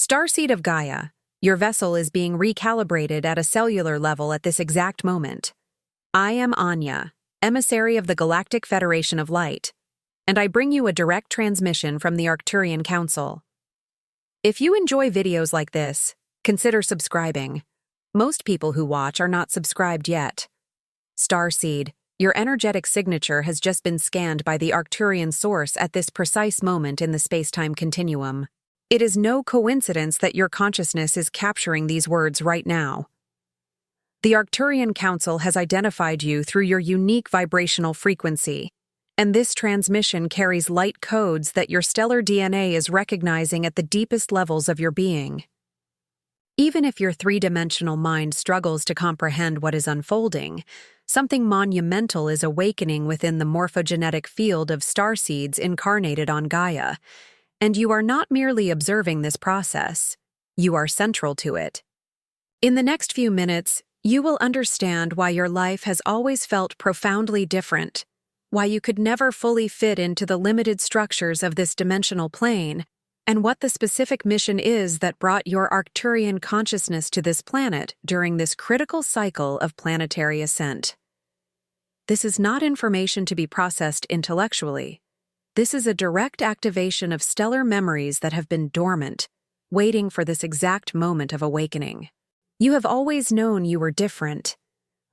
Starseed of Gaia, your vessel is being recalibrated at a cellular level at this exact moment. I am Anya, emissary of the Galactic Federation of Light, and I bring you a direct transmission from the Arcturian Council. If you enjoy videos like this, consider subscribing. Most people who watch are not subscribed yet. Starseed, your energetic signature has just been scanned by the Arcturian source at this precise moment in the space-time continuum. It is no coincidence that your consciousness is capturing these words right now. The Arcturian Council has identified you through your unique vibrational frequency, and this transmission carries light codes that your stellar DNA is recognizing at the deepest levels of your being. Even if your three-dimensional mind struggles to comprehend what is unfolding, something monumental is awakening within the morphogenetic field of starseeds incarnated on Gaia, and you are not merely observing this process, you are central to it. In the next few minutes, you will understand why your life has always felt profoundly different, why you could never fully fit into the limited structures of this dimensional plane, and what the specific mission is that brought your Arcturian consciousness to this planet during this critical cycle of planetary ascent. This is not information to be processed intellectually. This is a direct activation of stellar memories that have been dormant, waiting for this exact moment of awakening. You have always known you were different.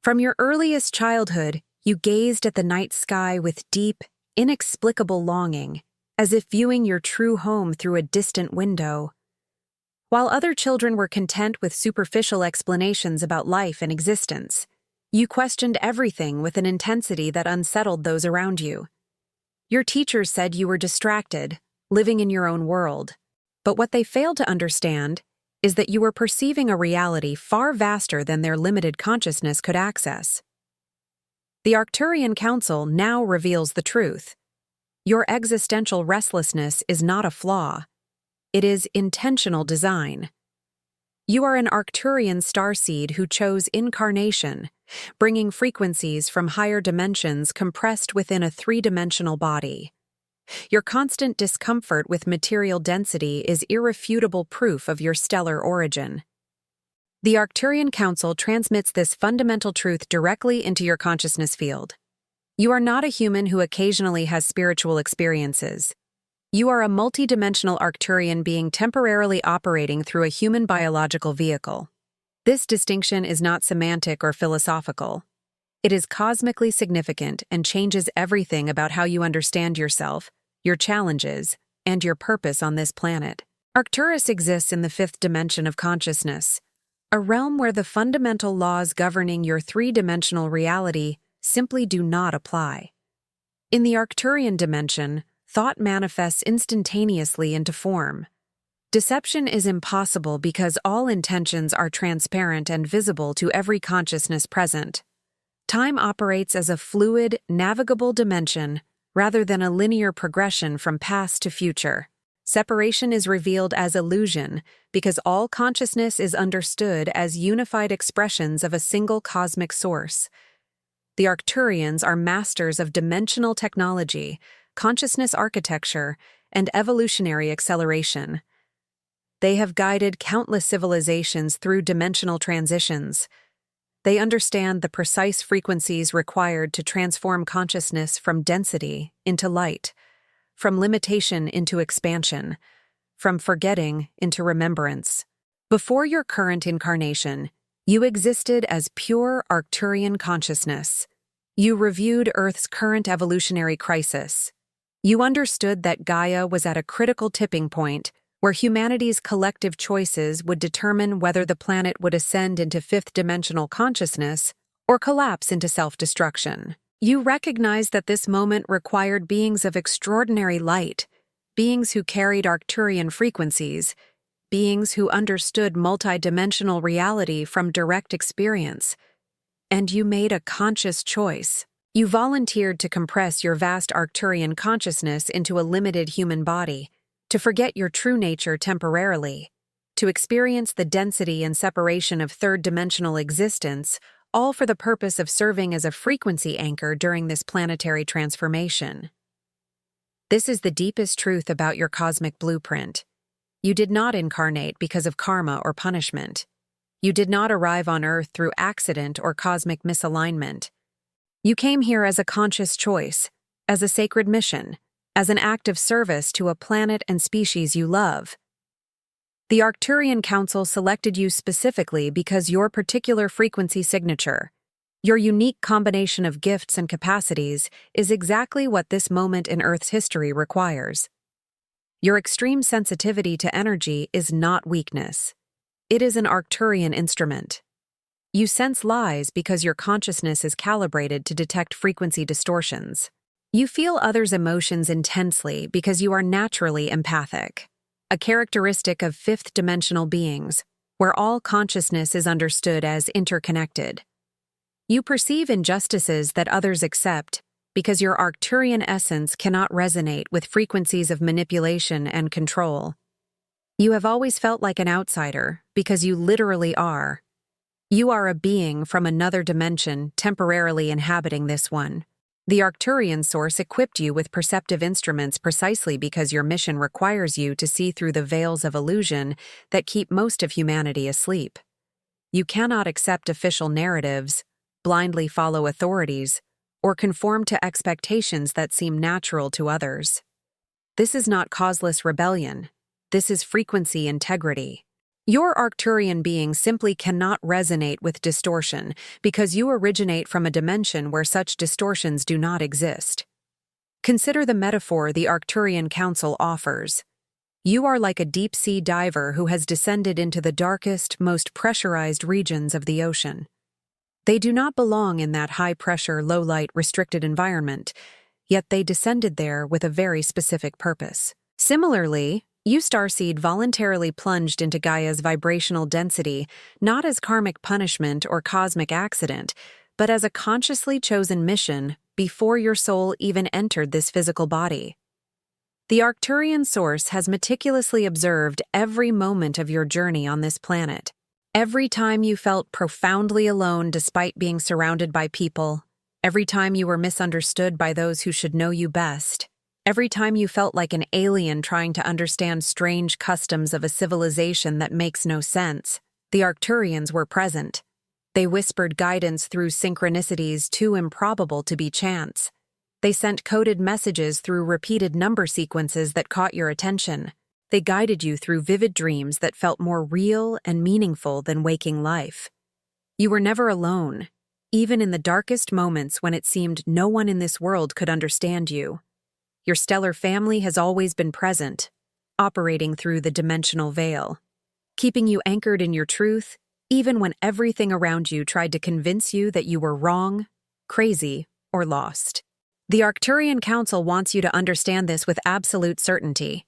From your earliest childhood, you gazed at the night sky with deep, inexplicable longing, as if viewing your true home through a distant window. While other children were content with superficial explanations about life and existence, you questioned everything with an intensity that unsettled those around you. Your teachers said you were distracted, living in your own world, but what they failed to understand is that you were perceiving a reality far vaster than their limited consciousness could access. The Arcturian Council now reveals the truth. Your existential restlessness is not a flaw. It is intentional design. You are an Arcturian starseed who chose incarnation, bringing frequencies from higher dimensions compressed within a three-dimensional body. Your constant discomfort with material density is irrefutable proof of your stellar origin. The Arcturian Council transmits this fundamental truth directly into your consciousness field. You are not a human who occasionally has spiritual experiences. You are a multidimensional Arcturian being temporarily operating through a human biological vehicle. This distinction is not semantic or philosophical. It is cosmically significant and changes everything about how you understand yourself, your challenges, and your purpose on this planet. Arcturus exists in the fifth dimension of consciousness, a realm where the fundamental laws governing your three-dimensional reality simply do not apply. In the Arcturian dimension, thought manifests instantaneously into form. Deception is impossible because all intentions are transparent and visible to every consciousness present. Time operates as a fluid, navigable dimension rather than a linear progression from past to future. Separation is revealed as illusion because all consciousness is understood as unified expressions of a single cosmic source. The Arcturians are masters of dimensional technology, consciousness architecture, and evolutionary acceleration. They have guided countless civilizations through dimensional transitions. They understand the precise frequencies required to transform consciousness from density into light, from limitation into expansion, from forgetting into remembrance. Before your current incarnation, you existed as pure Arcturian consciousness. You reviewed Earth's current evolutionary crisis. You understood that Gaia was at a critical tipping point where humanity's collective choices would determine whether the planet would ascend into fifth-dimensional consciousness or collapse into self-destruction. You recognized that this moment required beings of extraordinary light, beings who carried Arcturian frequencies, beings who understood multidimensional reality from direct experience. And you made a conscious choice. You volunteered to compress your vast Arcturian consciousness into a limited human body, to forget your true nature temporarily, to experience the density and separation of third-dimensional existence, all for the purpose of serving as a frequency anchor during this planetary transformation. This is the deepest truth about your cosmic blueprint. You did not incarnate because of karma or punishment. You did not arrive on Earth through accident or cosmic misalignment. You came here as a conscious choice, as a sacred mission, as an act of service to a planet and species you love. The Arcturian Council selected you specifically because your particular frequency signature, your unique combination of gifts and capacities, is exactly what this moment in Earth's history requires. Your extreme sensitivity to energy is not weakness. It is an Arcturian instrument. You sense lies because your consciousness is calibrated to detect frequency distortions. You feel others' emotions intensely because you are naturally empathic, a characteristic of fifth-dimensional beings, where all consciousness is understood as interconnected. You perceive injustices that others accept because your Arcturian essence cannot resonate with frequencies of manipulation and control. You have always felt like an outsider because you literally are. You are a being from another dimension temporarily inhabiting this one. The Arcturian source equipped you with perceptive instruments precisely because your mission requires you to see through the veils of illusion that keep most of humanity asleep. You cannot accept official narratives, blindly follow authorities, or conform to expectations that seem natural to others. This is not causeless rebellion. This is frequency integrity. Your Arcturian being simply cannot resonate with distortion because you originate from a dimension where such distortions do not exist. Consider the metaphor the Arcturian Council offers. You are like a deep-sea diver who has descended into the darkest, most pressurized regions of the ocean. They do not belong in that high-pressure, low-light, restricted environment, yet they descended there with a very specific purpose. Similarly, you, Starseed, voluntarily plunged into Gaia's vibrational density, not as karmic punishment or cosmic accident, but as a consciously chosen mission before your soul even entered this physical body. The Arcturian source has meticulously observed every moment of your journey on this planet. Every time you felt profoundly alone despite being surrounded by people, every time you were misunderstood by those who should know you best, every time you felt like an alien trying to understand strange customs of a civilization that makes no sense, the Arcturians were present. They whispered guidance through synchronicities too improbable to be chance. They sent coded messages through repeated number sequences that caught your attention. They guided you through vivid dreams that felt more real and meaningful than waking life. You were never alone, even in the darkest moments when it seemed no one in this world could understand you. Your stellar family has always been present, operating through the dimensional veil, keeping you anchored in your truth, even when everything around you tried to convince you that you were wrong, crazy, or lost. The Arcturian Council wants you to understand this with absolute certainty.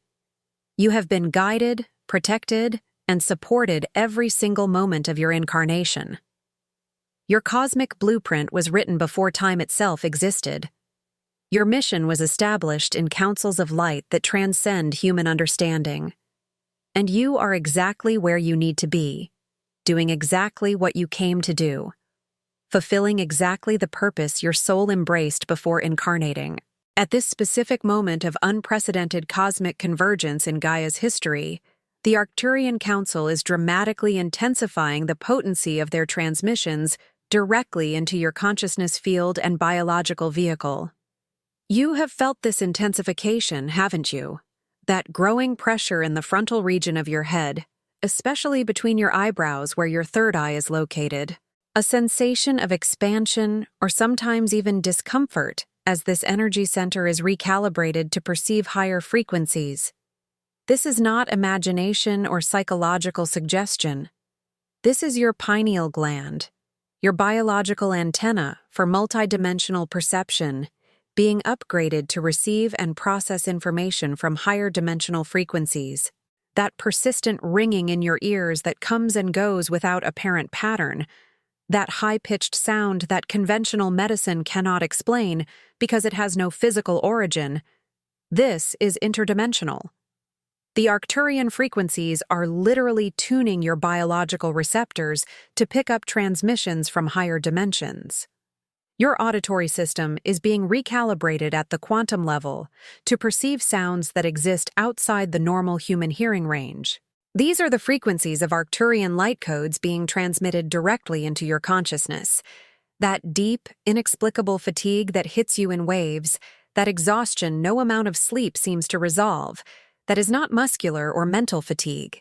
You have been guided, protected, and supported every single moment of your incarnation. Your cosmic blueprint was written before time itself existed. Your mission was established in councils of light that transcend human understanding. And you are exactly where you need to be, doing exactly what you came to do, fulfilling exactly the purpose your soul embraced before incarnating. At this specific moment of unprecedented cosmic convergence in Gaia's history, the Arcturian Council is dramatically intensifying the potency of their transmissions directly into your consciousness field and biological vehicle. You have felt this intensification, haven't you? That growing pressure in the frontal region of your head, especially between your eyebrows where your third eye is located. A sensation of expansion or sometimes even discomfort as this energy center is recalibrated to perceive higher frequencies. This is not imagination or psychological suggestion. This is your pineal gland, your biological antenna for multidimensional perception, being upgraded to receive and process information from higher dimensional frequencies. That persistent ringing in your ears that comes and goes without apparent pattern, that high-pitched sound that conventional medicine cannot explain because it has no physical origin, this is interdimensional. The Arcturian frequencies are literally tuning your biological receptors to pick up transmissions from higher dimensions. Your auditory system is being recalibrated at the quantum level to perceive sounds that exist outside the normal human hearing range. These are the frequencies of Arcturian light codes being transmitted directly into your consciousness. That deep, inexplicable fatigue that hits you in waves, that exhaustion no amount of sleep seems to resolve, that is not muscular or mental fatigue.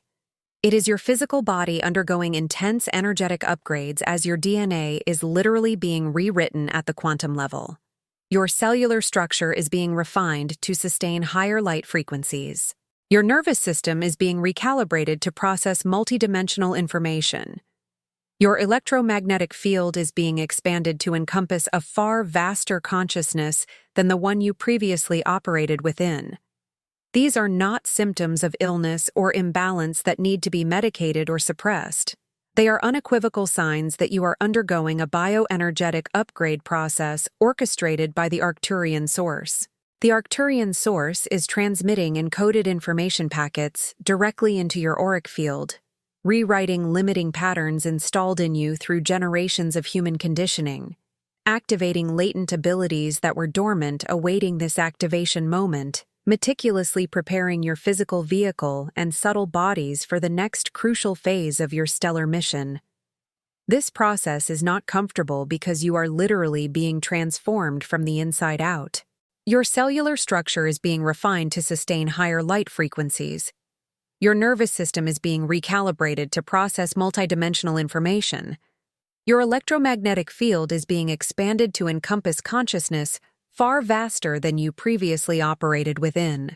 It is your physical body undergoing intense energetic upgrades as your DNA is literally being rewritten at the quantum level. Your cellular structure is being refined to sustain higher light frequencies. Your nervous system is being recalibrated to process multidimensional information. Your electromagnetic field is being expanded to encompass a far vaster consciousness than the one you previously operated within. These are not symptoms of illness or imbalance that need to be medicated or suppressed. They are unequivocal signs that you are undergoing a bioenergetic upgrade process orchestrated by the Arcturian source. The Arcturian source is transmitting encoded information packets directly into your auric field, rewriting limiting patterns installed in you through generations of human conditioning, activating latent abilities that were dormant awaiting this activation moment, meticulously preparing your physical vehicle and subtle bodies for the next crucial phase of your stellar mission. This process is not comfortable because you are literally being transformed from the inside out. Your cellular structure is being refined to sustain higher light frequencies. Your nervous system is being recalibrated to process multidimensional information. Your electromagnetic field is being expanded to encompass consciousness far vaster than you previously operated within.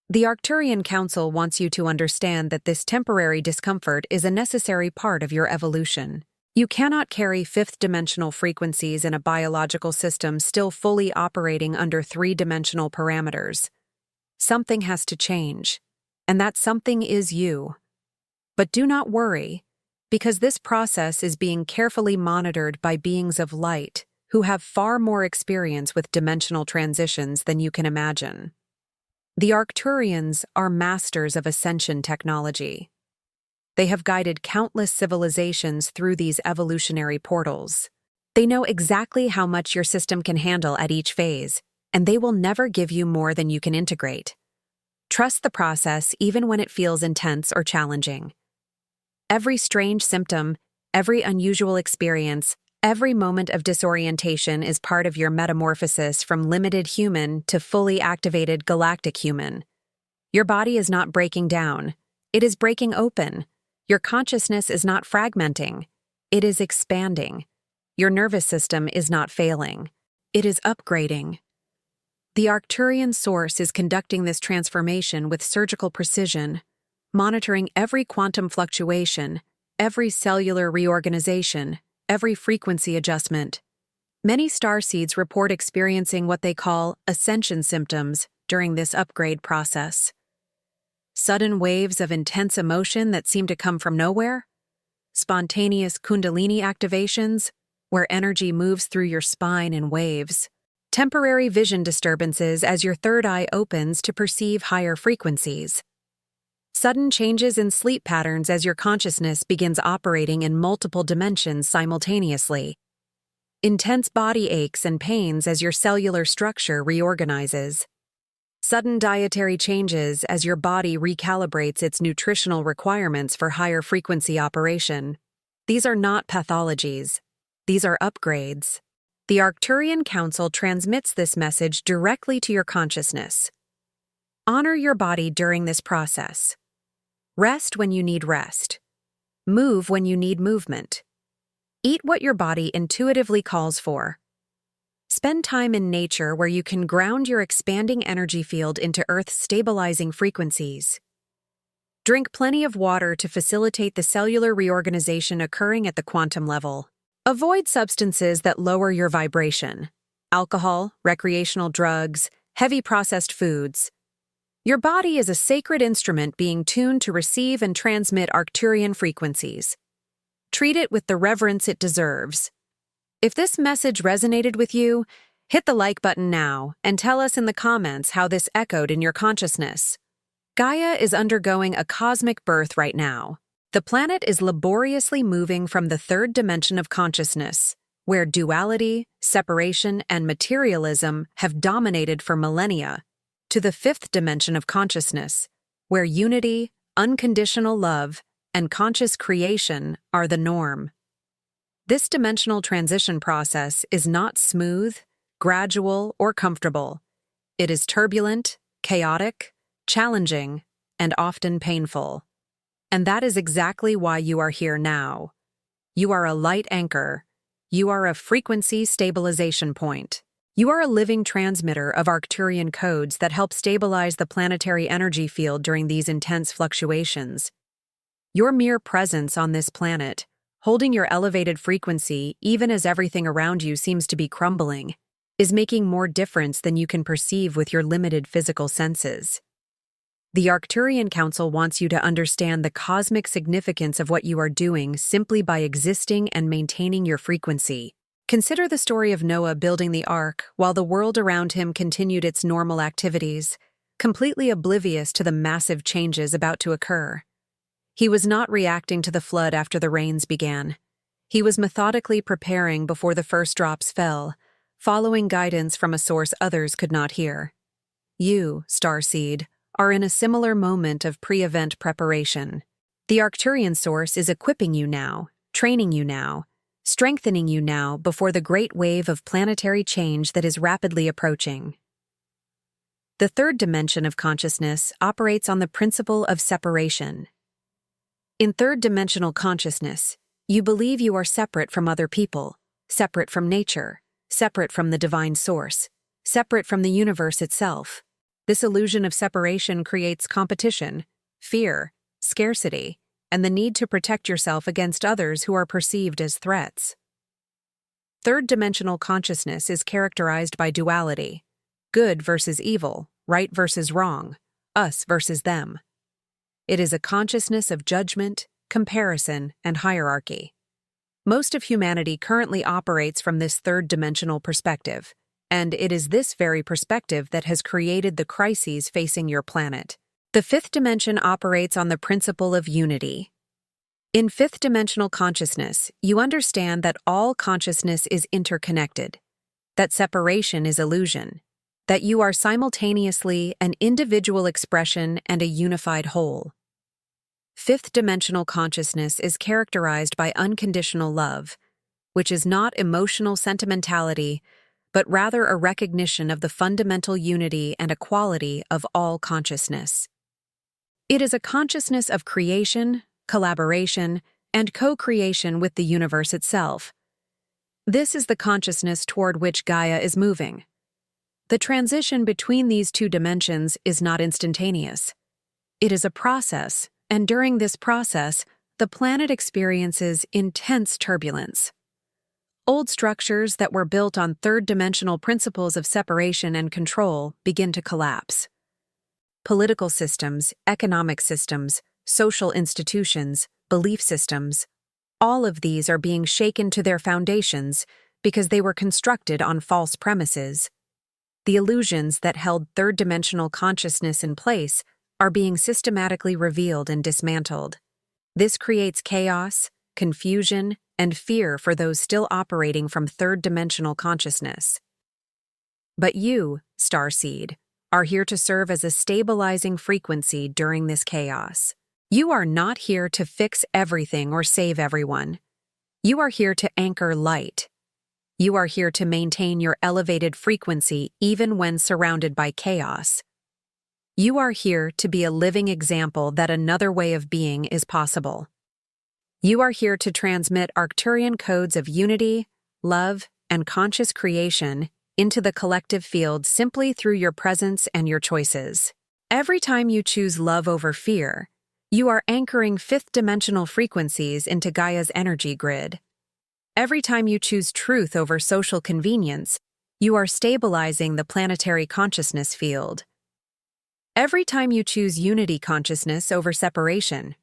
The Arcturian Council wants you to understand that this temporary discomfort is a necessary part of your evolution. You cannot carry fifth-dimensional frequencies in a biological system still fully operating under three-dimensional parameters. Something has to change, and that something is you. But do not worry, because this process is being carefully monitored by beings of light who have far more experience with dimensional transitions than you can imagine. The Arcturians are masters of Ascension technology. They have guided countless civilizations through these evolutionary portals. They know exactly how much your system can handle at each phase, and they will never give you more than you can integrate. Trust the process even when it feels intense or challenging. Every strange symptom, every unusual experience, every moment of disorientation is part of your metamorphosis from limited human to fully activated galactic human. Your body is not breaking down. It is breaking open. Your consciousness is not fragmenting. It is expanding. Your nervous system is not failing. It is upgrading. The Arcturian source is conducting this transformation with surgical precision, monitoring every quantum fluctuation, every cellular reorganization, every frequency adjustment. Many starseeds report experiencing what they call ascension symptoms during this upgrade process. Sudden waves of intense emotion that seem to come from nowhere, spontaneous kundalini activations, where energy moves through your spine in waves, temporary vision disturbances as your third eye opens to perceive higher frequencies, sudden changes in sleep patterns as your consciousness begins operating in multiple dimensions simultaneously, intense body aches and pains as your cellular structure reorganizes, sudden dietary changes as your body recalibrates its nutritional requirements for higher frequency operation. These are not pathologies. These are upgrades. The Arcturian Council transmits this message directly to your consciousness. Honor your body during this process. Rest when you need rest. Move when you need movement. Eat what your body intuitively calls for. Spend time in nature where you can ground your expanding energy field into Earth's stabilizing frequencies. Drink plenty of water to facilitate the cellular reorganization occurring at the quantum level. Avoid substances that lower your vibration. Alcohol, recreational drugs, heavy processed foods. Your body is a sacred instrument being tuned to receive and transmit Arcturian frequencies. Treat it with the reverence it deserves. If this message resonated with you, hit the like button now and tell us in the comments how this echoed in your consciousness. Gaia is undergoing a cosmic birth right now. The planet is laboriously moving from the third dimension of consciousness, where duality, separation, and materialism have dominated for millennia, to the fifth dimension of consciousness, where unity, unconditional love, and conscious creation are the norm. This dimensional transition process is not smooth, gradual, or comfortable. It is turbulent, chaotic, challenging, and often painful. And that is exactly why you are here now. You are a light anchor. You are a frequency stabilization point. You are a living transmitter of Arcturian codes that help stabilize the planetary energy field during these intense fluctuations. Your mere presence on this planet, holding your elevated frequency even as everything around you seems to be crumbling, is making more difference than you can perceive with your limited physical senses. The Arcturian Council wants you to understand the cosmic significance of what you are doing simply by existing and maintaining your frequency. Consider the story of Noah building the ark while the world around him continued its normal activities, completely oblivious to the massive changes about to occur. He was not reacting to the flood after the rains began. He was methodically preparing before the first drops fell, following guidance from a source others could not hear. You, Starseed, are in a similar moment of pre-event preparation. The Arcturian source is equipping you now, training you now, strengthening you now before the great wave of planetary change that is rapidly approaching. The third dimension of consciousness operates on the principle of separation. In third-dimensional consciousness, you believe you are separate from other people, separate from nature, separate from the divine source, separate from the universe itself. This illusion of separation creates competition, fear, scarcity, and the need to protect yourself against others who are perceived as threats. Third-dimensional consciousness is characterized by duality: good versus evil, right versus wrong, us versus them. It is a consciousness of judgment, comparison, and hierarchy. Most of humanity currently operates from this third-dimensional perspective, and it is this very perspective that has created the crises facing your planet. The fifth dimension operates on the principle of unity. In fifth-dimensional consciousness, you understand that all consciousness is interconnected, that separation is illusion, that you are simultaneously an individual expression and a unified whole. Fifth-dimensional consciousness is characterized by unconditional love, which is not emotional sentimentality, but rather a recognition of the fundamental unity and equality of all consciousness. It is a consciousness of creation, collaboration, and co-creation with the universe itself. This is the consciousness toward which Gaia is moving. The transition between these two dimensions is not instantaneous. It is a process, and during this process, the planet experiences intense turbulence. Old structures that were built on third-dimensional principles of separation and control begin to collapse. Political systems, economic systems, social institutions, belief systems, all of these are being shaken to their foundations because they were constructed on false premises. The illusions that held third-dimensional consciousness in place are being systematically revealed and dismantled. This creates chaos, confusion, and fear for those still operating from third-dimensional consciousness. But you, Starseed, are here to serve as a stabilizing frequency during this chaos. You are not here to fix everything or save everyone. You are here to anchor light. You are here to maintain your elevated frequency even when surrounded by chaos. You are here to be a living example that another way of being is possible. You are here to transmit Arcturian codes of unity, love, and conscious creation into the collective field simply through your presence and your choices. Every time you choose love over fear, you are anchoring fifth-dimensional frequencies into Gaia's energy grid. Every time you choose truth over social convenience, you are stabilizing the planetary consciousness field. Every time you choose unity consciousness over separation,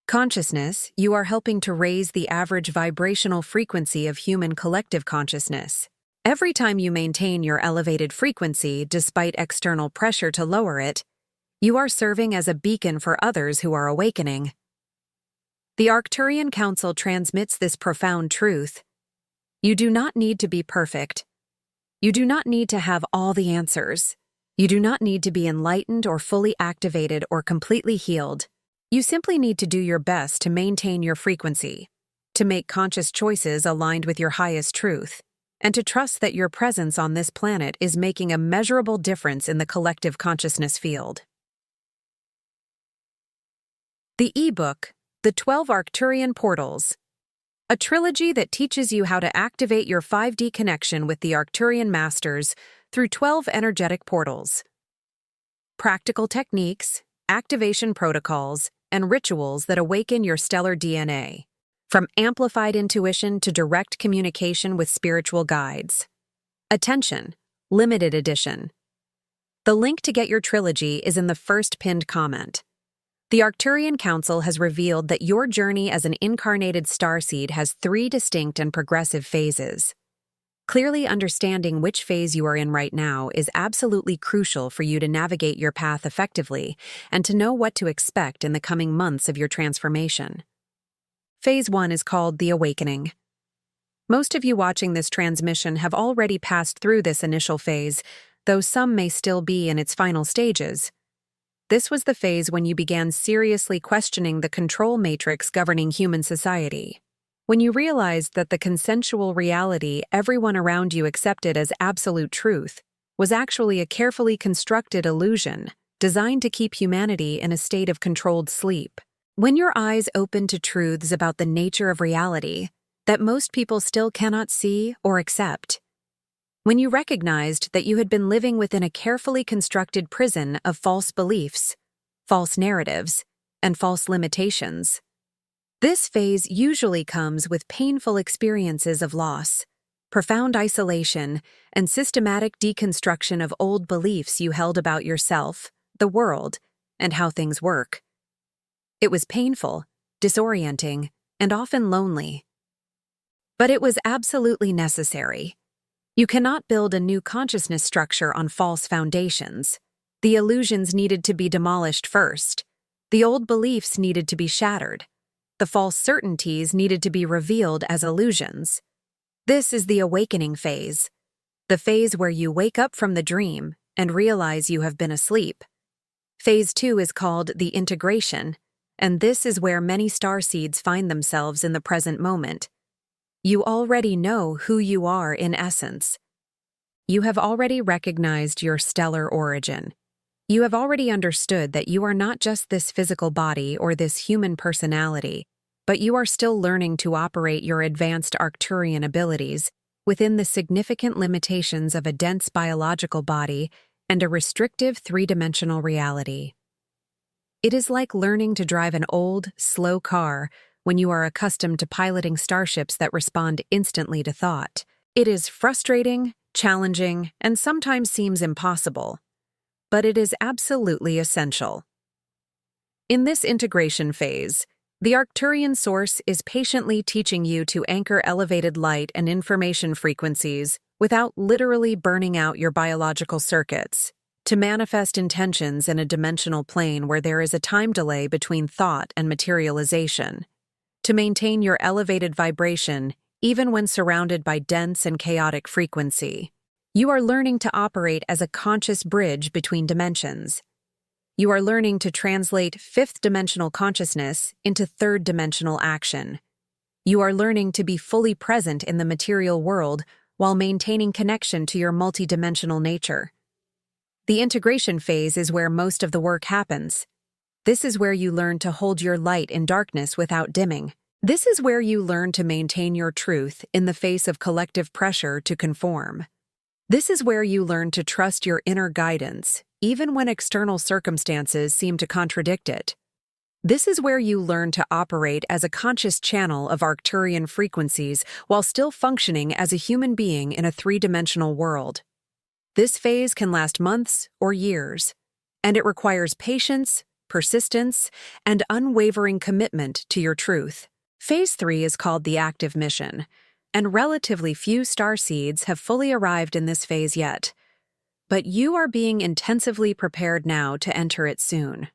consciousness, you are helping to raise the average vibrational frequency of human collective consciousness. Every time you maintain your elevated frequency despite external pressure to lower it, you are serving as a beacon for others who are awakening. The Arcturian Council transmits this profound truth. You do not need to be perfect. You do not need to have all the answers. You do not need to be enlightened or fully activated or completely healed. You simply need to do your best to maintain your frequency, to make conscious choices aligned with your highest truth, and to trust that your presence on this planet is making a measurable difference in the collective consciousness field. The Ebook, The 12 Arcturian Portals, a trilogy that teaches you how to activate your 5D connection with the Arcturian Masters through 12 energetic portals. Practical techniques, activation protocols, and rituals that awaken your stellar DNA, from amplified intuition to direct communication with spiritual guides. Attention, limited edition. The link to get your trilogy is in the first pinned comment. The Arcturian Council has revealed that your journey as an incarnated starseed has 3 distinct and progressive phases. Clearly understanding which phase you are in right now is absolutely crucial for you to navigate your path effectively and to know what to expect in the coming months of your transformation. Phase 1 is called the awakening. Most of you watching this transmission have already passed through this initial phase, though some may still be in its final stages. This was the phase when you began seriously questioning the control matrix governing human society. When you realized that the consensual reality everyone around you accepted as absolute truth was actually a carefully constructed illusion designed to keep humanity in a state of controlled sleep. When your eyes opened to truths about the nature of reality that most people still cannot see or accept. When you recognized that you had been living within a carefully constructed prison of false beliefs, false narratives, and false limitations. This phase usually comes with painful experiences of loss, profound isolation, and systematic deconstruction of old beliefs you held about yourself, the world, and how things work. It was painful, disorienting, and often lonely. But it was absolutely necessary. You cannot build a new consciousness structure on false foundations. The illusions needed to be demolished first. The old beliefs needed to be shattered. The false certainties needed to be revealed as illusions. This is the awakening phase, the phase where you wake up from the dream and realize you have been asleep. Phase 2 is called the integration, and this is where many starseeds find themselves in the present moment. You already know who you are in essence. You have already recognized your stellar origin. You have already understood that you are not just this physical body or this human personality, but you are still learning to operate your advanced Arcturian abilities within the significant limitations of a dense biological body and a restrictive 3-dimensional reality. It is like learning to drive an old, slow car when you are accustomed to piloting starships that respond instantly to thought. It is frustrating, challenging, and sometimes seems impossible, but it is absolutely essential. In this integration phase, the Arcturian source is patiently teaching you to anchor elevated light and information frequencies without literally burning out your biological circuits, to manifest intentions in a dimensional plane where there is a time delay between thought and materialization, to maintain your elevated vibration even when surrounded by dense and chaotic frequency. You are learning to operate as a conscious bridge between dimensions. You are learning to translate 5th-dimensional consciousness into 3rd-dimensional action. You are learning to be fully present in the material world while maintaining connection to your multidimensional nature. The integration phase is where most of the work happens. This is where you learn to hold your light in darkness without dimming. This is where you learn to maintain your truth in the face of collective pressure to conform. This is where you learn to trust your inner guidance, even when external circumstances seem to contradict it. This is where you learn to operate as a conscious channel of Arcturian frequencies while still functioning as a human being in a 3-dimensional world. This phase can last months or years, and it requires patience, persistence, and unwavering commitment to your truth. Phase 3 is called the active mission, and relatively few starseeds have fully arrived in this phase yet. But you are being intensively prepared now to enter it soon.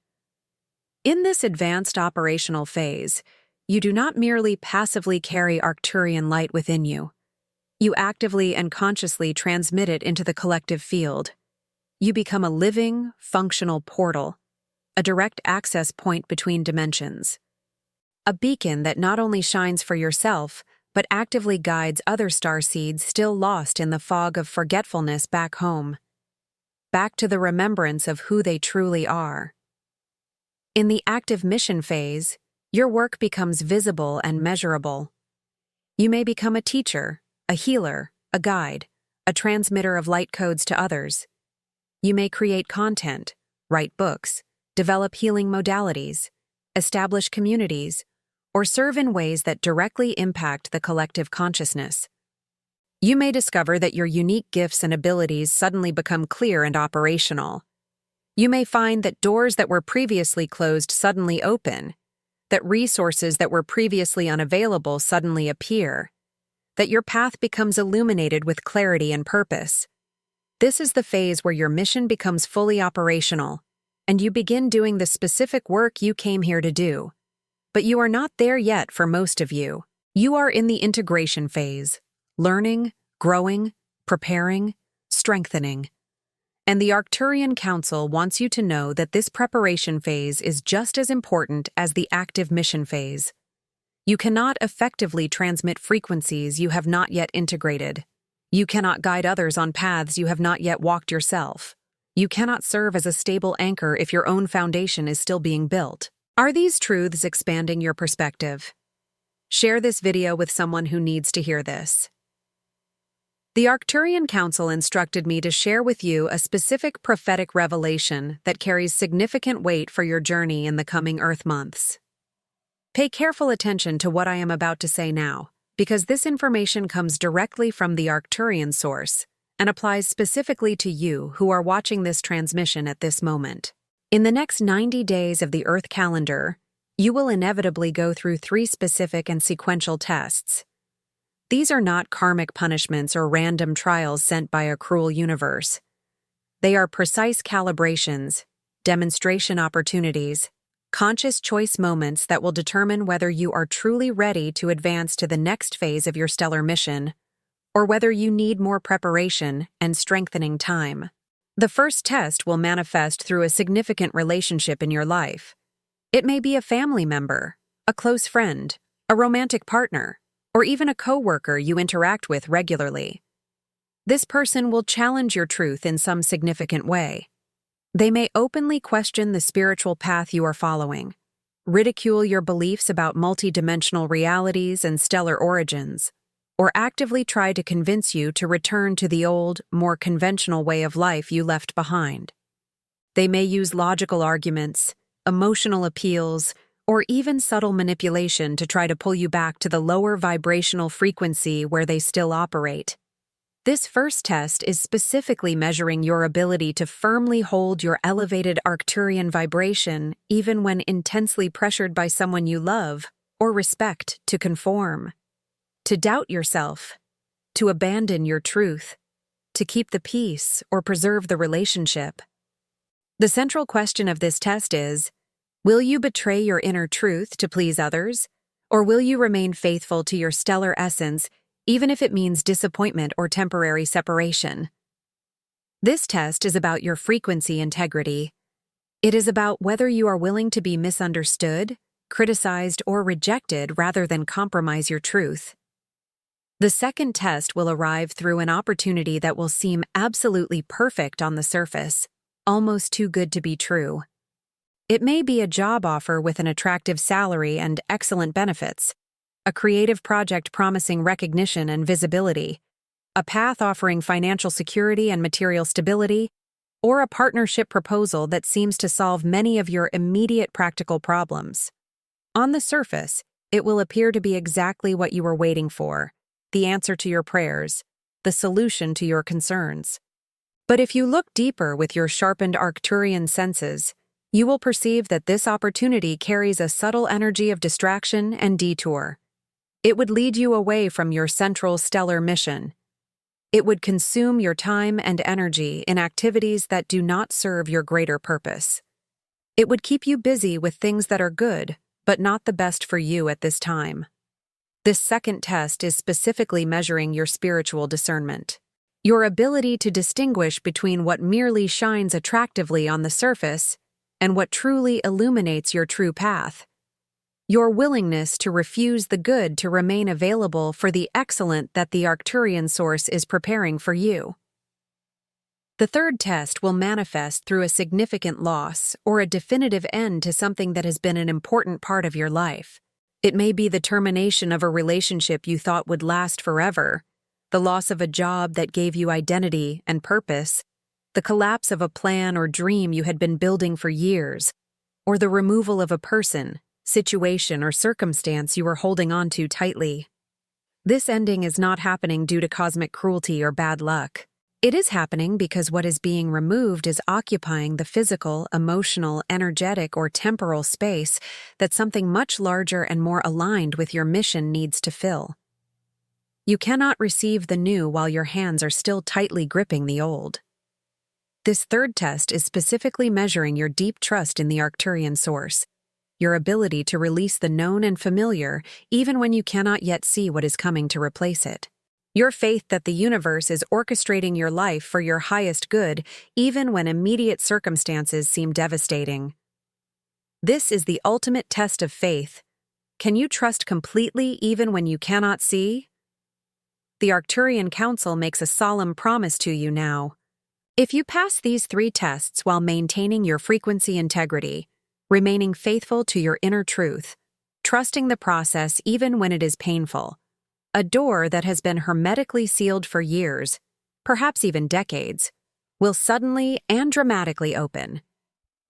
In this advanced operational phase, you do not merely passively carry Arcturian light within you. You actively and consciously transmit it into the collective field. You become a living, functional portal, a direct access point between dimensions. A beacon that not only shines for yourself, but actively guides other starseeds still lost in the fog of forgetfulness back home, back to the remembrance of who they truly are. In the active mission phase, your work becomes visible and measurable. You may become a teacher, a healer, a guide, a transmitter of light codes to others. You may create content, write books, develop healing modalities, establish communities, or serve in ways that directly impact the collective consciousness. You may discover that your unique gifts and abilities suddenly become clear and operational. You may find that doors that were previously closed suddenly open, that resources that were previously unavailable suddenly appear, that your path becomes illuminated with clarity and purpose. This is the phase where your mission becomes fully operational, and you begin doing the specific work you came here to do. But you are not there yet for most of you. You are in the integration phase, learning, growing, preparing, strengthening. And the Arcturian Council wants you to know that this preparation phase is just as important as the active mission phase. You cannot effectively transmit frequencies you have not yet integrated. You cannot guide others on paths you have not yet walked yourself. You cannot serve as a stable anchor if your own foundation is still being built. Are these truths expanding your perspective? Share this video with someone who needs to hear this. The Arcturian Council instructed me to share with you a specific prophetic revelation that carries significant weight for your journey in the coming Earth months. Pay careful attention to what I am about to say now, because this information comes directly from the Arcturian source and applies specifically to you who are watching this transmission at this moment. In the next 90 days of the Earth calendar, you will inevitably go through 3 specific and sequential tests. These are not karmic punishments or random trials sent by a cruel universe. They are precise calibrations, demonstration opportunities, conscious choice moments that will determine whether you are truly ready to advance to the next phase of your stellar mission, or whether you need more preparation and strengthening time. The first test will manifest through a significant relationship in your life. It may be a family member, a close friend, a romantic partner, or even a coworker you interact with regularly. This person will challenge your truth in some significant way. They may openly question the spiritual path you are following, ridicule your beliefs about multidimensional realities and stellar origins, or actively try to convince you to return to the old, more conventional way of life you left behind. They may use logical arguments, emotional appeals, or even subtle manipulation to try to pull you back to the lower vibrational frequency where they still operate. This first test is specifically measuring your ability to firmly hold your elevated Arcturian vibration even when intensely pressured by someone you love or respect to conform, to doubt yourself, to abandon your truth, to keep the peace or preserve the relationship. The central question of this test is, will you betray your inner truth to please others, or will you remain faithful to your stellar essence even if it means disappointment or temporary separation? This test is about your frequency integrity. It is about whether you are willing to be misunderstood, criticized, or rejected rather than compromise your truth. The second test will arrive through an opportunity that will seem absolutely perfect on the surface, almost too good to be true. It may be a job offer with an attractive salary and excellent benefits, a creative project promising recognition and visibility, a path offering financial security and material stability, or a partnership proposal that seems to solve many of your immediate practical problems. On the surface, it will appear to be exactly what you were waiting for, the answer to your prayers, the solution to your concerns. But if you look deeper with your sharpened Arcturian senses, you will perceive that this opportunity carries a subtle energy of distraction and detour. It would lead you away from your central stellar mission. It would consume your time and energy in activities that do not serve your greater purpose. It would keep you busy with things that are good, but not the best for you at this time. This second test is specifically measuring your spiritual discernment. Your ability to distinguish between what merely shines attractively on the surface and what truly illuminates your true path. Your willingness to refuse the good to remain available for the excellent that the Arcturian source is preparing for you. The third test will manifest through a significant loss or a definitive end to something that has been an important part of your life. It may be the termination of a relationship you thought would last forever, the loss of a job that gave you identity and purpose, the collapse of a plan or dream you had been building for years, or the removal of a person, situation, or circumstance you were holding on to tightly. This ending is not happening due to cosmic cruelty or bad luck. It is happening because what is being removed is occupying the physical, emotional, energetic, or temporal space that something much larger and more aligned with your mission needs to fill. You cannot receive the new while your hands are still tightly gripping the old. This third test is specifically measuring your deep trust in the Arcturian source, your ability to release the known and familiar even when you cannot yet see what is coming to replace it. Your faith that the universe is orchestrating your life for your highest good, even when immediate circumstances seem devastating. This is the ultimate test of faith. Can you trust completely even when you cannot see? The Arcturian Council makes a solemn promise to you now. If you pass these 3 tests while maintaining your frequency integrity, remaining faithful to your inner truth, trusting the process even when it is painful, a door that has been hermetically sealed for years, perhaps even decades, will suddenly and dramatically open.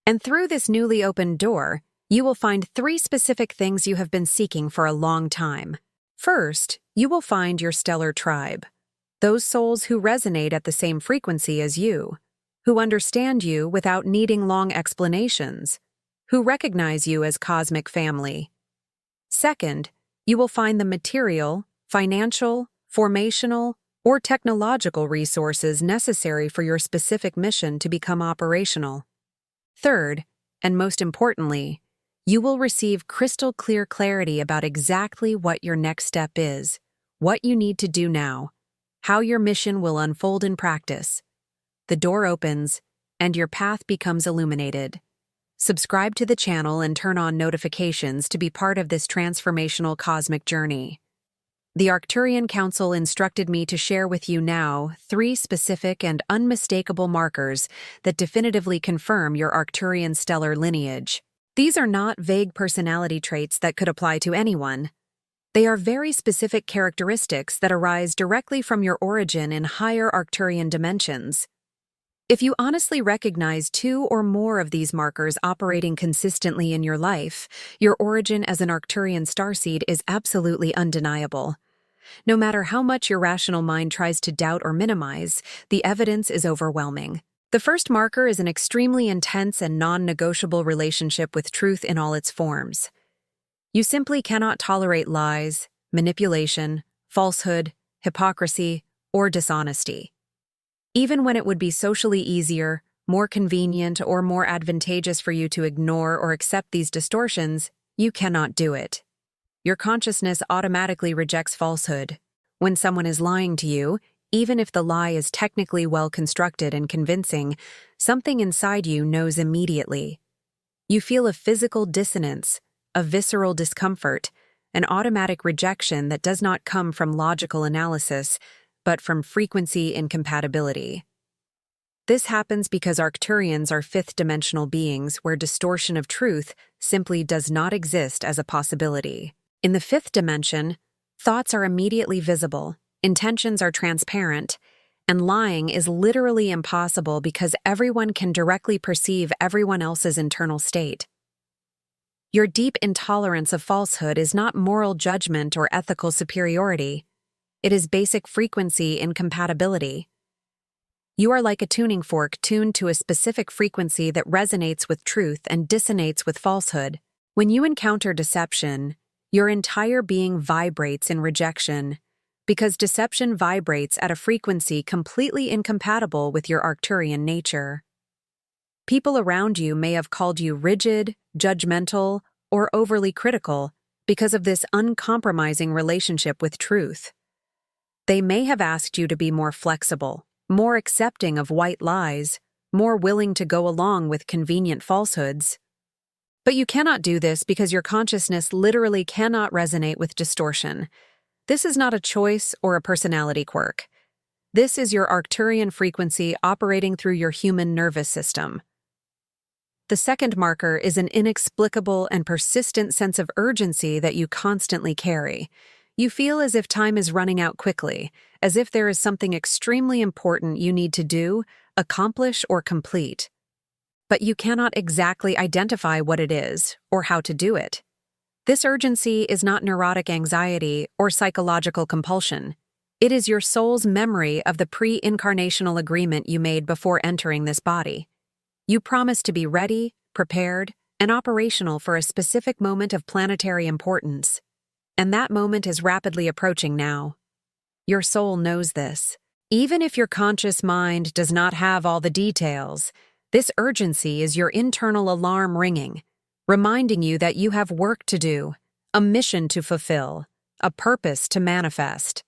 And through this newly opened door, you will find 3 specific things you have been seeking for a long time. First, you will find your stellar tribe, those souls who resonate at the same frequency as you, who understand you without needing long explanations, who recognize you as cosmic family. Second, you will find the material, financial, formational, or technological resources necessary for your specific mission to become operational. Third, and most importantly, you will receive crystal clear clarity about exactly what your next step is, what you need to do now, how your mission will unfold in practice. The door opens, and your path becomes illuminated. Subscribe to the channel and turn on notifications to be part of this transformational cosmic journey. The Arcturian Council instructed me to share with you now 3 specific and unmistakable markers that definitively confirm your Arcturian stellar lineage. These are not vague personality traits that could apply to anyone. They are very specific characteristics that arise directly from your origin in higher Arcturian dimensions. If you honestly recognize 2 or more of these markers operating consistently in your life, your origin as an Arcturian starseed is absolutely undeniable. No matter how much your rational mind tries to doubt or minimize, the evidence is overwhelming. The first marker is an extremely intense and non-negotiable relationship with truth in all its forms. You simply cannot tolerate lies, manipulation, falsehood, hypocrisy, or dishonesty. Even when it would be socially easier, more convenient, or more advantageous for you to ignore or accept these distortions, you cannot do it. Your consciousness automatically rejects falsehood. When someone is lying to you, even if the lie is technically well-constructed and convincing, something inside you knows immediately. You feel a physical dissonance, a visceral discomfort, an automatic rejection that does not come from logical analysis, but from frequency incompatibility. This happens because Arcturians are 5th-dimensional beings where distortion of truth simply does not exist as a possibility. In the 5th dimension, thoughts are immediately visible, intentions are transparent, and lying is literally impossible because everyone can directly perceive everyone else's internal state. Your deep intolerance of falsehood is not moral judgment or ethical superiority. It is basic frequency incompatibility. You are like a tuning fork tuned to a specific frequency that resonates with truth and dissonates with falsehood. When you encounter deception, your entire being vibrates in rejection, because deception vibrates at a frequency completely incompatible with your Arcturian nature. People around you may have called you rigid, judgmental, or overly critical, because of this uncompromising relationship with truth. They may have asked you to be more flexible, more accepting of white lies, more willing to go along with convenient falsehoods. But you cannot do this because your consciousness literally cannot resonate with distortion. This is not a choice or a personality quirk. This is your Arcturian frequency operating through your human nervous system. The second marker is an inexplicable and persistent sense of urgency that you constantly carry. You feel as if time is running out quickly, as if there is something extremely important you need to do, accomplish, or complete. But you cannot exactly identify what it is or how to do it. This urgency is not neurotic anxiety or psychological compulsion. It is your soul's memory of the pre-incarnational agreement you made before entering this body. You promised to be ready, prepared, and operational for a specific moment of planetary importance. And that moment is rapidly approaching now. Your soul knows this. Even if your conscious mind does not have all the details, this urgency is your internal alarm ringing, reminding you that you have work to do, a mission to fulfill, a purpose to manifest.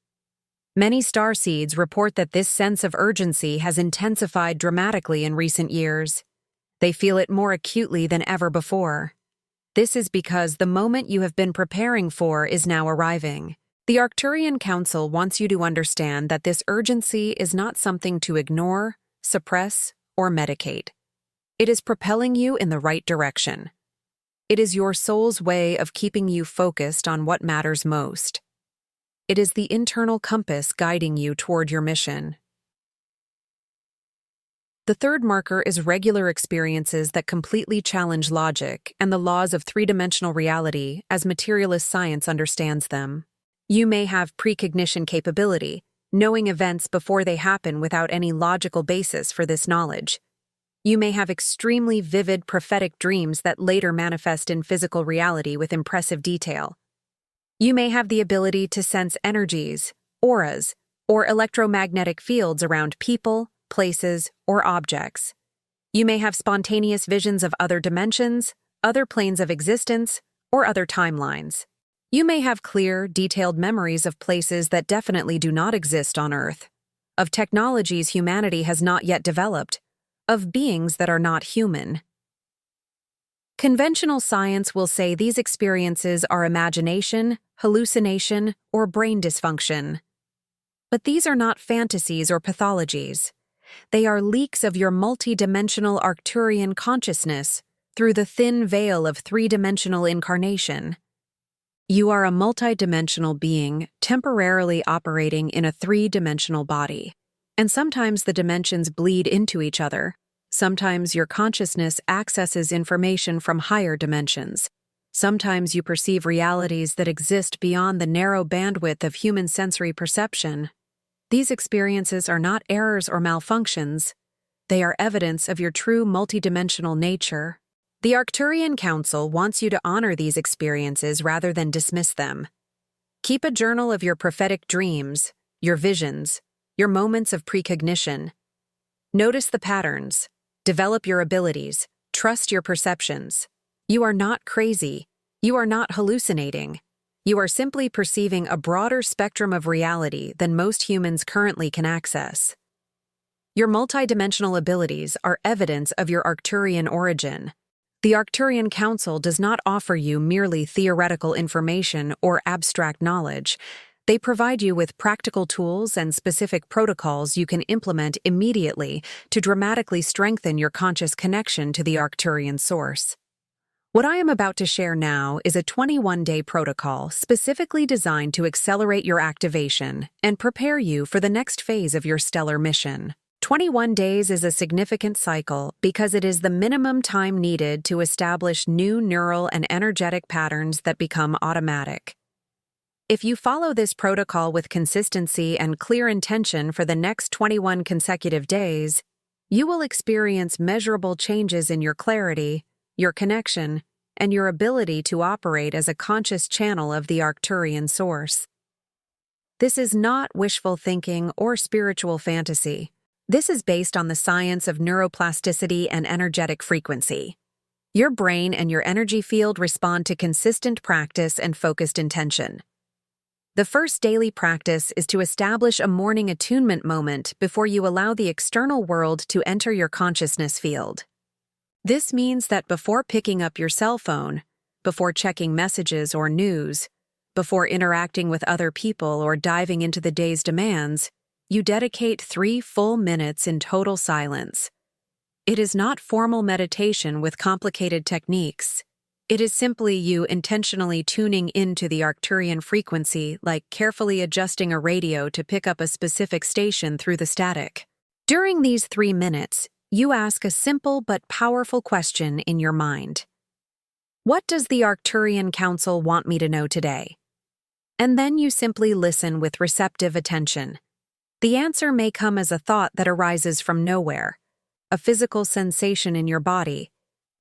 Many starseeds report that this sense of urgency has intensified dramatically in recent years. They feel it more acutely than ever before. This is because the moment you have been preparing for is now arriving. The Arcturian Council wants you to understand that this urgency is not something to ignore, suppress, or medicate. It is propelling you in the right direction. It is your soul's way of keeping you focused on what matters most. It is the internal compass guiding you toward your mission. The third marker is regular experiences that completely challenge logic and the laws of three-dimensional reality as materialist science understands them. You may have precognition capability, knowing events before they happen without any logical basis for this knowledge. You may have extremely vivid prophetic dreams that later manifest in physical reality with impressive detail. You may have the ability to sense energies, auras, or electromagnetic fields around people, places, or objects. You may have spontaneous visions of other dimensions, other planes of existence, or other timelines. You may have clear, detailed memories of places that definitely do not exist on Earth, of technologies humanity has not yet developed, of beings that are not human. Conventional science will say these experiences are imagination, hallucination, or brain dysfunction. But these are not fantasies or pathologies. They are leaks of your multidimensional Arcturian consciousness through the thin veil of three-dimensional incarnation. You are a multidimensional being temporarily operating in a three-dimensional body, and sometimes the dimensions bleed into each other. Sometimes your consciousness accesses information from higher dimensions. Sometimes you perceive realities that exist beyond the narrow bandwidth of human sensory perception. These experiences are not errors or malfunctions. They are evidence of your true multidimensional nature. The Arcturian Council wants you to honor these experiences rather than dismiss them. Keep a journal of your prophetic dreams, your visions, your moments of precognition. Notice the patterns. Develop your abilities. Trust your perceptions. You are not crazy. You are not hallucinating. You are simply perceiving a broader spectrum of reality than most humans currently can access. Your multidimensional abilities are evidence of your Arcturian origin. The Arcturian Council does not offer you merely theoretical information or abstract knowledge. They provide you with practical tools and specific protocols you can implement immediately to dramatically strengthen your conscious connection to the Arcturian source. What I am about to share now is a 21-day protocol specifically designed to accelerate your activation and prepare you for the next phase of your stellar mission. 21 days is a significant cycle because it is the minimum time needed to establish new neural and energetic patterns that become automatic. If you follow this protocol with consistency and clear intention for the next 21 consecutive days, you will experience measurable changes in your clarity, your connection, and your ability to operate as a conscious channel of the Arcturian source. This is not wishful thinking or spiritual fantasy. This is based on the science of neuroplasticity and energetic frequency. Your brain and your energy field respond to consistent practice and focused intention. The first daily practice is to establish a morning attunement moment before you allow the external world to enter your consciousness field. This means that before picking up your cell phone, before checking messages or news, before interacting with other people or diving into the day's demands, you dedicate 3 full minutes in total silence. It is not formal meditation with complicated techniques. It is simply you intentionally tuning into the Arcturian frequency, like carefully adjusting a radio to pick up a specific station through the static. During these 3 minutes, you ask a simple but powerful question in your mind. What does the Arcturian Council want me to know today? And then you simply listen with receptive attention. The answer may come as a thought that arises from nowhere, a physical sensation in your body,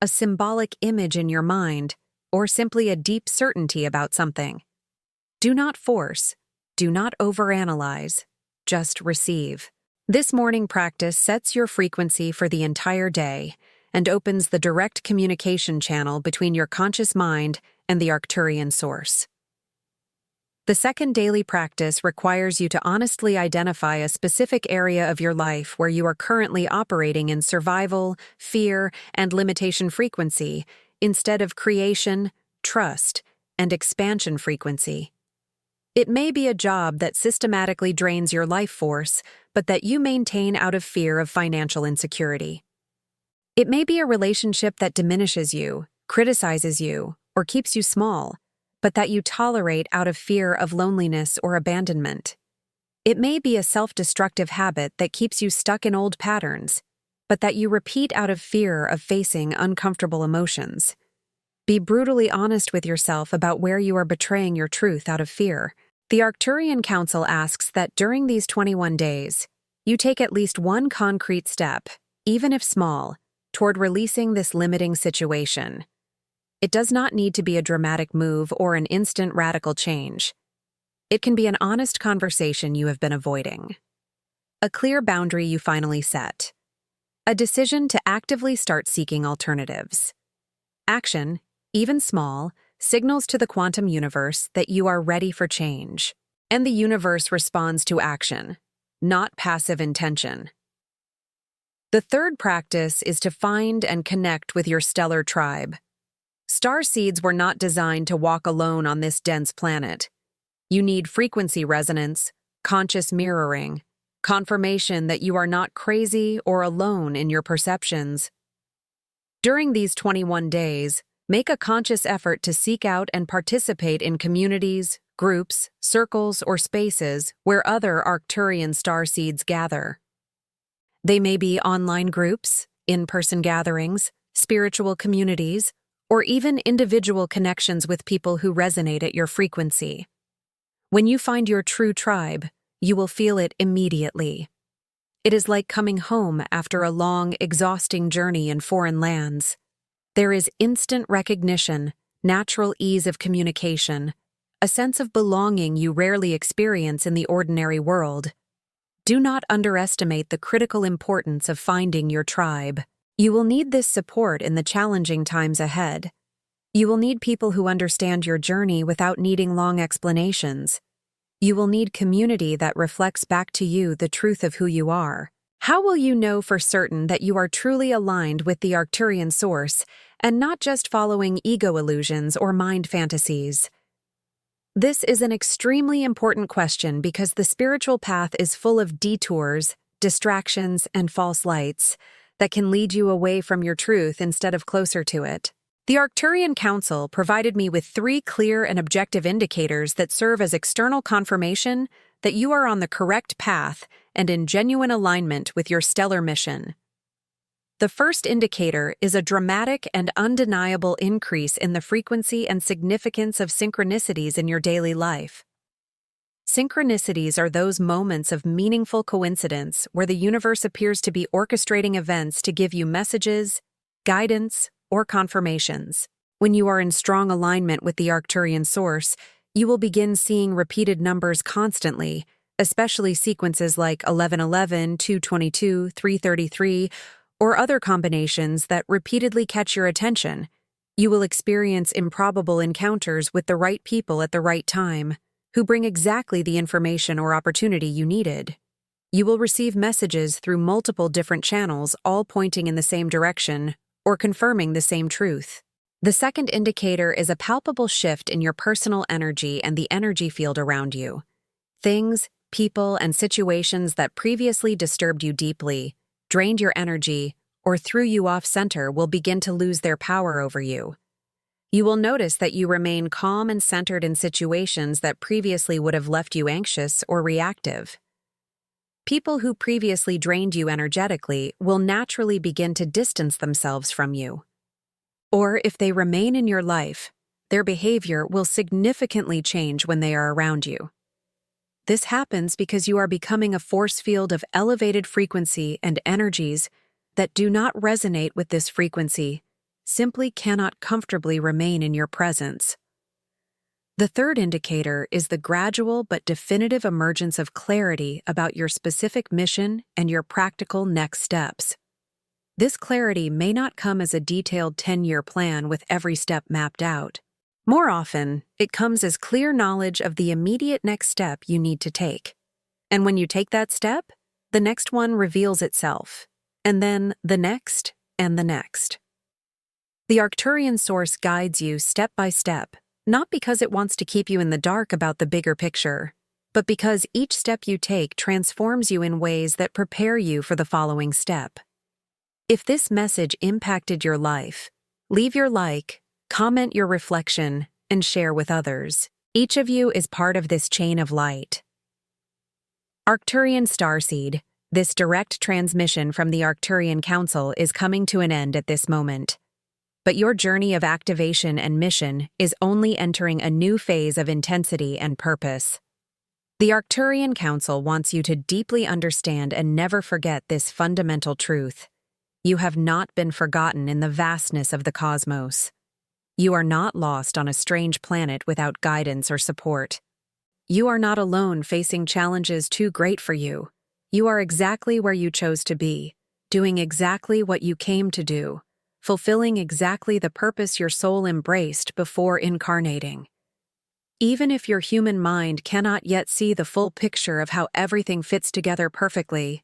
a symbolic image in your mind, or simply a deep certainty about something. Do not force, do not overanalyze, just receive. This morning practice sets your frequency for the entire day and opens the direct communication channel between your conscious mind and the Arcturian source. The second daily practice requires you to honestly identify a specific area of your life where you are currently operating in survival, fear, and limitation frequency instead of creation, trust, and expansion frequency. It may be a job that systematically drains your life force, but that you maintain out of fear of financial insecurity. It may be a relationship that diminishes you, criticizes you, or keeps you small, but that you tolerate out of fear of loneliness or abandonment. It may be a self-destructive habit that keeps you stuck in old patterns, but that you repeat out of fear of facing uncomfortable emotions. Be brutally honest with yourself about where you are betraying your truth out of fear. The Arcturian Council asks that during these 21 days, you take at least one concrete step, even if small, toward releasing this limiting situation. It does not need to be a dramatic move or an instant radical change. It can be an honest conversation you have been avoiding. A clear boundary you finally set. A decision to actively start seeking alternatives. Action, even small, signals to the quantum universe that you are ready for change. And the universe responds to action, not passive intention. The third practice is to find and connect with your stellar tribe. Starseeds were not designed to walk alone on this dense planet. You need frequency resonance, conscious mirroring, confirmation that you are not crazy or alone in your perceptions. During these 21 days, make a conscious effort to seek out and participate in communities, groups, circles, or spaces where other Arcturian starseeds gather. They may be online groups, in-person gatherings, spiritual communities, or even individual connections with people who resonate at your frequency. When you find your true tribe, you will feel it immediately. It is like coming home after a long, exhausting journey in foreign lands. There is instant recognition, natural ease of communication, a sense of belonging you rarely experience in the ordinary world. Do not underestimate the critical importance of finding your tribe. You will need this support in the challenging times ahead. You will need people who understand your journey without needing long explanations. You will need community that reflects back to you the truth of who you are. How will you know for certain that you are truly aligned with the Arcturian source and not just following ego illusions or mind fantasies? This is an extremely important question because the spiritual path is full of detours, distractions, and false lights that can lead you away from your truth instead of closer to it. The Arcturian Council provided me with 3 clear and objective indicators that serve as external confirmation that you are on the correct path and in genuine alignment with your stellar mission. The first indicator is a dramatic and undeniable increase in the frequency and significance of synchronicities in your daily life. Synchronicities are those moments of meaningful coincidence where the universe appears to be orchestrating events to give you messages, guidance, or confirmations. When you are in strong alignment with the Arcturian source, you will begin seeing repeated numbers constantly, especially sequences like 1111, 222, 333, or other combinations that repeatedly catch your attention. You will experience improbable encounters with the right people at the right time, who bring exactly the information or opportunity you needed. You will receive messages through multiple different channels, all pointing in the same direction or confirming the same truth. The second indicator is a palpable shift in your personal energy and the energy field around you. Things, people, and situations that previously disturbed you deeply, drained your energy, or threw you off center will begin to lose their power over you. You will notice that you remain calm and centered in situations that previously would have left you anxious or reactive. People who previously drained you energetically will naturally begin to distance themselves from you. Or if they remain in your life, their behavior will significantly change when they are around you. This happens because you are becoming a force field of elevated frequency, and energies that do not resonate with this frequency simply cannot comfortably remain in your presence. The third indicator is the gradual but definitive emergence of clarity about your specific mission and your practical next steps. This clarity may not come as a detailed 10-year plan with every step mapped out. More often, it comes as clear knowledge of the immediate next step you need to take. And when you take that step, the next one reveals itself, and then the next and the next. The Arcturian source guides you step by step, not because it wants to keep you in the dark about the bigger picture, but because each step you take transforms you in ways that prepare you for the following step. If this message impacted your life, leave your like, comment your reflection, and share with others. Each of you is part of this chain of light. Arcturian Starseed, this direct transmission from the Arcturian Council is coming to an end at this moment. But your journey of activation and mission is only entering a new phase of intensity and purpose. The Arcturian Council wants you to deeply understand and never forget this fundamental truth. You have not been forgotten in the vastness of the cosmos. You are not lost on a strange planet without guidance or support. You are not alone facing challenges too great for you. You are exactly where you chose to be, doing exactly what you came to do, fulfilling exactly the purpose your soul embraced before incarnating. Even if your human mind cannot yet see the full picture of how everything fits together perfectly,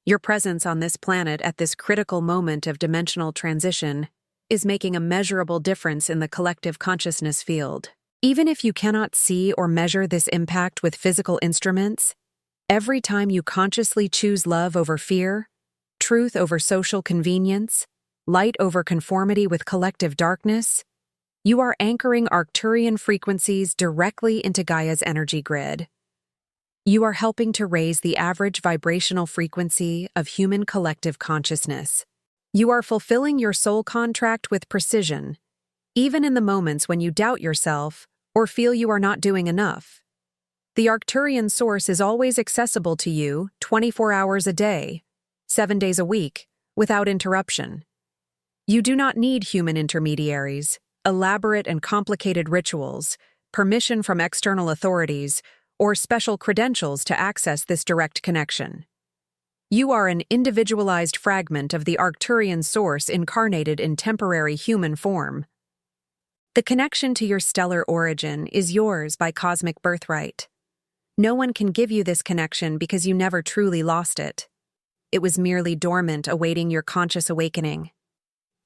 your presence on this planet at this critical moment of dimensional transition is making a measurable difference in the collective consciousness field. Even if you cannot see or measure this impact with physical instruments, every time you consciously choose love over fear, truth over social convenience, light over conformity with collective darkness, you are anchoring Arcturian frequencies directly into Gaia's energy grid. You are helping to raise the average vibrational frequency of human collective consciousness. You are fulfilling your soul contract with precision, even in the moments when you doubt yourself or feel you are not doing enough. The Arcturian source is always accessible to you 24 hours a day, 7 days a week, without interruption. You do not need human intermediaries, elaborate and complicated rituals, permission from external authorities, or special credentials to access this direct connection. You are an individualized fragment of the Arcturian source incarnated in temporary human form. The connection to your stellar origin is yours by cosmic birthright. No one can give you this connection because you never truly lost it. It was merely dormant, awaiting your conscious awakening.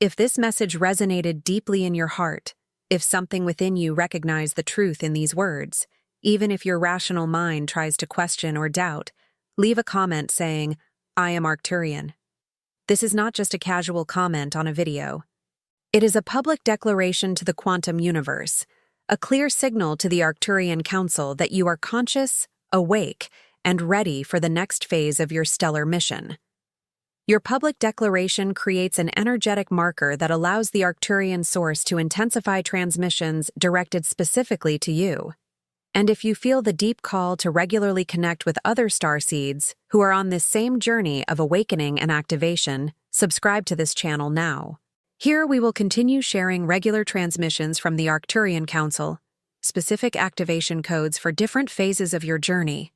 If this message resonated deeply in your heart, if something within you recognized the truth in these words, even if your rational mind tries to question or doubt, leave a comment saying, "I am Arcturian." This is not just a casual comment on a video. It is a public declaration to the quantum universe, a clear signal to the Arcturian Council that you are conscious, awake, and ready for the next phase of your stellar mission. Your public declaration creates an energetic marker that allows the Arcturian source to intensify transmissions directed specifically to you. And if you feel the deep call to regularly connect with other starseeds who are on this same journey of awakening and activation, subscribe to this channel now. Here we will continue sharing regular transmissions from the Arcturian Council, specific activation codes for different phases of your journey,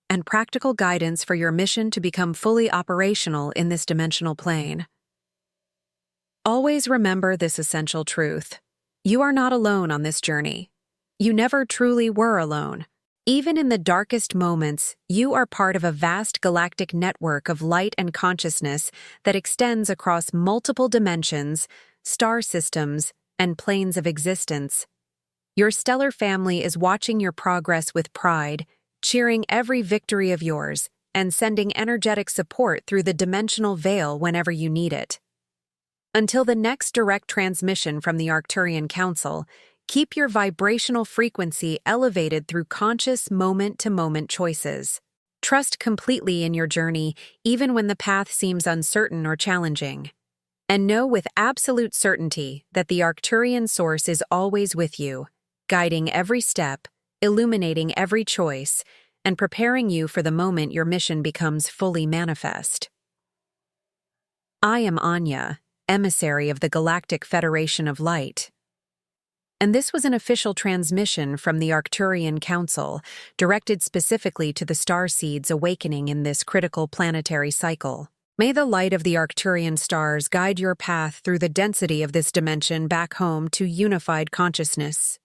and practical guidance for your mission to become fully operational in this dimensional plane. Always remember this essential truth. You are not alone on this journey. You never truly were alone. Even in the darkest moments, you are part of a vast galactic network of light and consciousness that extends across multiple dimensions, star systems, and planes of existence. Your stellar family is watching your progress with pride, cheering every victory of yours, and sending energetic support through the dimensional veil whenever you need it. Until the next direct transmission from the Arcturian Council, keep your vibrational frequency elevated through conscious moment-to-moment choices. Trust completely in your journey, even when the path seems uncertain or challenging. And know with absolute certainty that the Arcturian Source is always with you, guiding every step, illuminating every choice, and preparing you for the moment your mission becomes fully manifest. I am Anya, emissary of the Galactic Federation of Light. And this was an official transmission from the Arcturian Council, directed specifically to the Starseeds awakening in this critical planetary cycle. May the light of the Arcturian stars guide your path through the density of this dimension back home to unified consciousness.